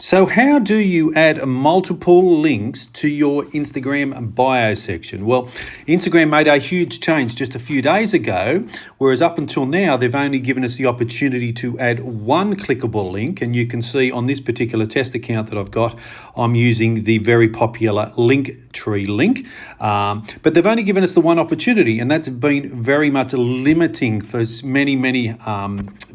So how do you add multiple links to your Instagram bio section? Well, Instagram made a huge change just a few days ago, whereas up until now, they've only given us the opportunity to add one clickable link. And you can see on this particular test account that I've got, I'm using the very popular Linktree link. But they've only given us the one opportunity, and that's been very much limiting for many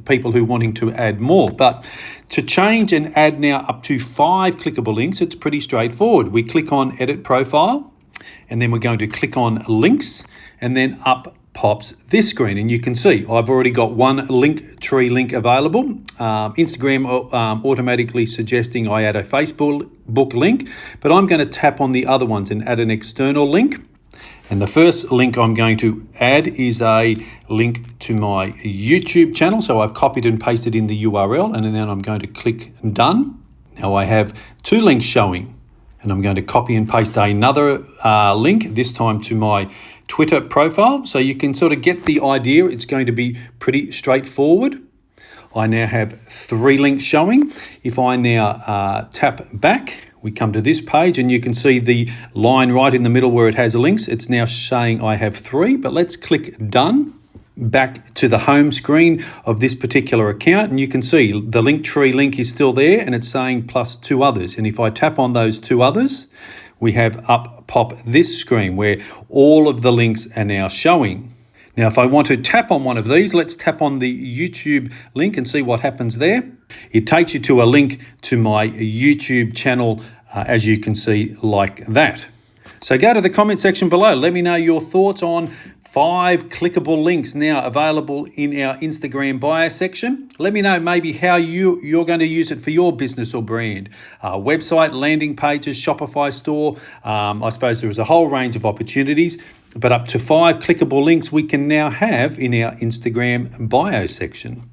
people who are wanting to add more. But to change and add now up to 5 clickable links, it's pretty straightforward. We click on Edit Profile, and then we're going to click on Links, and then up pops this screen. And you can see I've already got one Linktree link available. Instagram automatically suggesting I add a Facebook link, but I'm going to tap on the other ones and add an external link. And the first link I'm going to add is a link to my YouTube channel. So I've copied and pasted in the URL, and then I'm going to click Done. Now I have 2 links showing, and I'm going to copy and paste another link, this time to my Twitter profile. So you can sort of get the idea. It's going to be pretty straightforward. I now have 3 links showing. If I now tap back, we come to this page, and you can see the line right in the middle where it has links. It's now saying I have 3, but let's click Done. Back to the home screen of this particular account, and you can see the Linktree link is still there, and it's saying plus 2 others. And if I tap on those 2 others, we have up pop this screen where all of the links are now showing. Now, if I want to tap on one of these, let's tap on the YouTube link and see what happens there. It takes you to a link to my YouTube channel, as you can see, like that. So go to the comment section below. Let me know your thoughts on 5 clickable links now available in our Instagram bio section. Let me know maybe how you're going to use it for your business or brand. Website, landing pages, Shopify store. I suppose there is a whole range of opportunities, but up to 5 clickable links we can now have in our Instagram bio section.